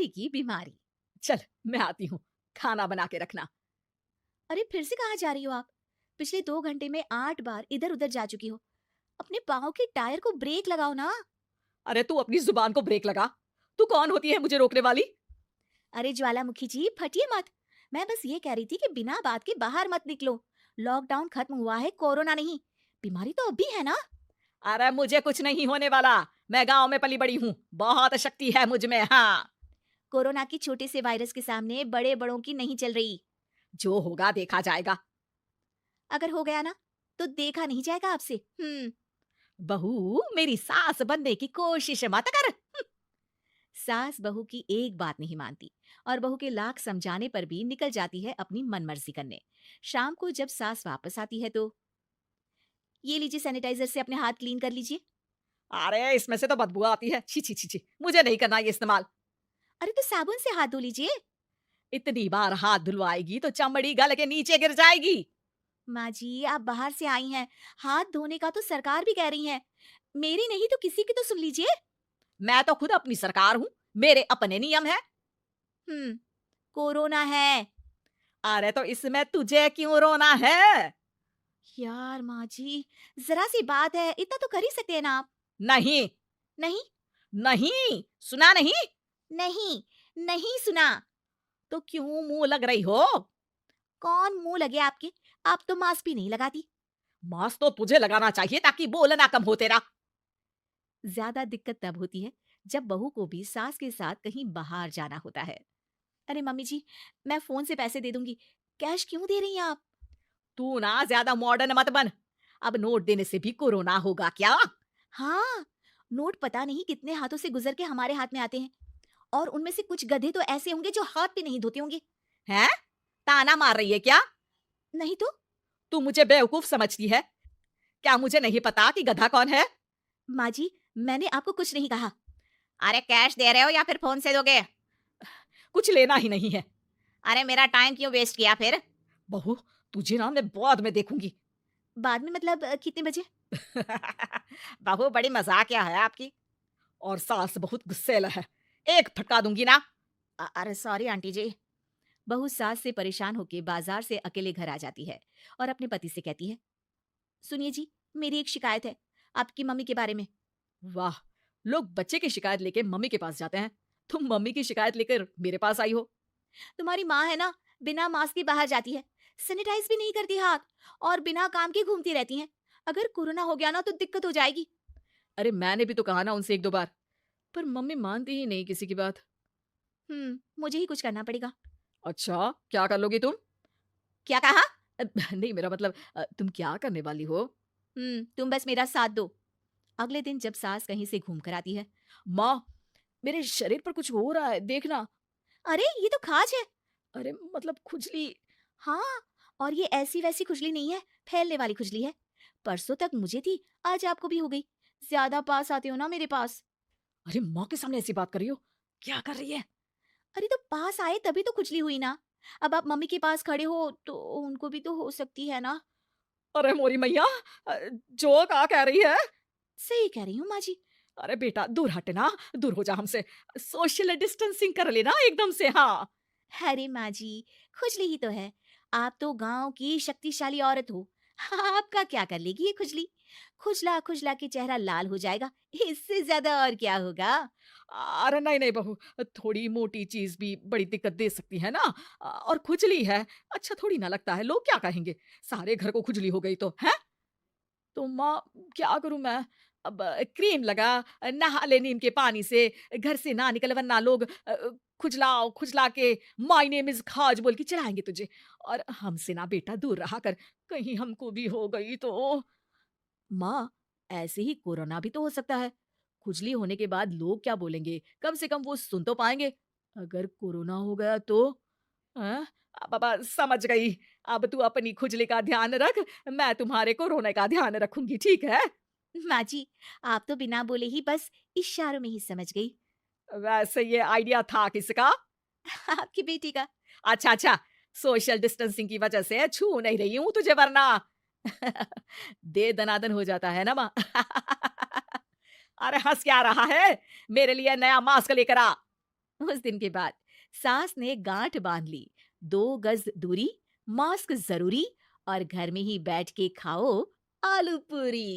बीमारी की बीमारी। चल मैं आती हूँ, खाना बना के रखना। अरे फिर से कहाँ जा रही हो आप? पिछले 2 घंटे में 8 बार इधर उधर जा चुकी हो। अपने पाँव के टायर को ब्रेक लगाओ ना। अरे तू अपनी जुबान को ब्रेक लगा। तू कौन होती है मुझे रोकने वाली? अरे ज्वालामुखी जी, फटिए मत। मैं बस ये कह रही थी कि बिना बात के बाहर मत निकलो। लॉकडाउन खत्म हुआ है, कोरोना नहीं। बीमारी तो अभी है ना। अरे मुझे कुछ नहीं होने वाला। मैं गांव में पली बड़ी हूँ, बहुत शक्ति है मुझ में। हाँ, कोरोना की छोटे से वायरस के सामने बड़े बड़ों की नहीं चल रही। जो होगा देखा जाएगा। अगर हो गया ना, तो देखा नहीं जाएगा आपसे। बहू, मेरी सास बनने की कोशिश मत कर। सास बहू की एक बात नहीं मानती और बहू के लाख समझाने पर भी निकल जाती है अपनी मनमर्जी करने। शाम को जब सास वापस आती है तो, ये लीजिए सैनिटाइजर से अपने हाथ क्लीन कर लीजिए। अरे इसमें से तो बदबू आती है। छी छी छी छी, मुझे नहीं करना ये इस्तेमाल। अरे तो साबुन से हाथ धो लीजिए। इतनी बार हाथ धुलवाएगी तो चमड़ी गल के नीचे गिर जाएगी। माँ जी, आप बाहर से आई हैं, हाथ धोने का तो सरकार भी कह रही है। मेरी नहीं तो किसी की तो सुन लीजिए। मैं तो खुद अपनी सरकार हूँ, मेरे अपने नियम है। हम्म कोरोना है। अरे तो इसमें तुझे क्यों रोना है? यार माँ जी, जरा सी बात है, इतना तो कर ही सकते हैं ना आप। नहीं, नहीं। नहीं, सुना नहीं? नहीं। नहीं सुना। तो क्यों मुंह लग रही हो? कौन मुंह लगे आपके? आप तो मास्क भी नहीं लगाती। मास्क तो तुझे लगाना चाहिए ताकि बोलना कम हो तेरा। ज्यादा दिक्कत तब होती है जब बहू को भी सास के साथ कहीं बाहर जाना होता है। अरे मम्मी जी, मैं फोन से पैसे दे दूंगी। कैश क्यों दे रही हैं आप? तू ना ज्यादा मॉडर्न मत बन। अब नोट देने से भी कोरोना होगा क्या? हाँ, नोट पता नहीं कितने हाथों से गुजर के हमारे हाथ में आते हैं, और उनमें से कुछ गधे तो ऐसे होंगे जो हाथ भी नहीं धोते होंगे। हैं? ताना मार रही है क्या? नहीं तो। तू मुझे बेवकूफ समझती है? क्या मुझे नहीं पता कि गधा कौन है? माँ जी, मैंने आपको कुछ नहीं कहा। अरे कैश दे रहे हो या फिर फोन से दोगे? कुछ लेना ही नहीं है। अरे मेरा टाइम क्यों वेस्ट किया फिर? बहू, तुझे ना मैं बाद में देखूंगी। बाद में मतलब कितने बजे? बहू बड़ी मजाकिया है आपकी। और सास बहुत गुस्सेल है, एक फटका दूंगी ना। अरे सॉरी आंटी जी। बहू सास से परेशान होके बाजार से अकेले घर आ जाती है और अपने पति से कहती है, सुनिए जी, मेरी एक शिकायत है आपकी मम्मी के बारे में। वाह, लोग बच्चे की शिकायत लेके मम्मी के पास जाते हैं, तुम मम्मी की शिकायत लेकर मेरे पास आई हो। तुम्हारी माँ है ना, बिना मास्क के बाहर जाती है, सैनिटाइज भी नहीं करती हाथ, और बिना काम के घूमती रहती हैं। अगर कोरोना हो गया ना तो दिक्कत हो जाएगी। अरे मैंने भी तो कहा ना उनसे एक दो बार, पर मम्मी मानती ही नहीं किसी की बात। मुझे ही कुछ करना पड़ेगा। अच्छा, क्या कर लोगी तुम? क्या कहा? नहीं, मेरा मतलब तुम क्या करने वाली हो? तुम बस मेरा साथ दो। अगले दिन जब सास कहीं से घूम कर आती है, माँ, मेरे शरीर पर कुछ हो रहा है, देखना। अरे ये तो खाज है। अरे मतलब खुजली। हाँ, और ये ऐसी वैसी खुजली नहीं है, फैलने वाली खुजली है। परसों तक मुझे थी, आज आपको भी हो गई। ज्यादा पास आते हो ना मेरे पास। अरे माँ के सामने ऐसी बात कर रही हो? क्या कर रही है? अरे तो पास आए तभी तो खुजली हुई ना। अब आप मम्मी के पास खड़े हो तो उनको भी तो हो सकती है ना। अरे मोरी मैया, जो क्या कह रही है? सही कह रही हूँ माँ जी। अरे बेटा दूर हटना, दूर हो जा हमसे। सोशल डिस्टेंसिंग कर लेना एकदम से। हाँ, अरे माँ जी, खुजली ही तो है। आप तो गांव की शक्तिशाली औरत हो। आपका क्या कर लेगी ये खुजली? खुजला खुजला के चेहरा लाल हो जाएगा, इससे ज्यादा और क्या होगा? अरे नहीं नहीं बहू, थोड़ी मोटी चीज भी बड़ी दिक्कत दे सकती है ना। और खुजली है, अच्छा थोड़ी ना लगता है, लोग क्या कहेंगे? सारे घर को खुजली हो गई तो है। तो माँ, क्या करूं मैं? अब क्रीम लगा, नहा ले नीम के पानी से, घर से ना निकल वरना लोग खुजलाओ खुजला के माय नेम इज खाज बोल के चढ़ाएंगे तुझे। और हमसे ना बेटा दूर रहा कर, कहीं हमको भी हो गई तो। माँ, ऐसे ही कोरोना भी तो हो सकता है। खुजली होने के बाद लोग क्या बोलेंगे, कम से कम वो सुन तो पाएंगे। अगर कोरोना हो गया तो? हाँ, बाबा समझ गई। अब तू अपनी खुजली का ध्यान रख, मैं तुम्हारे कोरोना का ध्यान रखूंगी, ठीक है? माँ जी, आप तो बिना बोले ही बस इशारों में ही समझ गई। वैसे ये आइडिया था किसका? आपकी बेटी का। अच्छा अच्छा, सोशल डिस्टेंसिंग की वजह से छू नहीं रही हूं तुझे वरना। दे दनादन हो जाता है ना माँ। अरे हंस क्या रहा है? मेरे लिए नया मास्क लेकर आ। उस दिन के बाद सास ने गांठ बांध ली, 2 गज दूरी, मास्क जरूरी और घर में ही बैठ के खाओ आलू पूरी।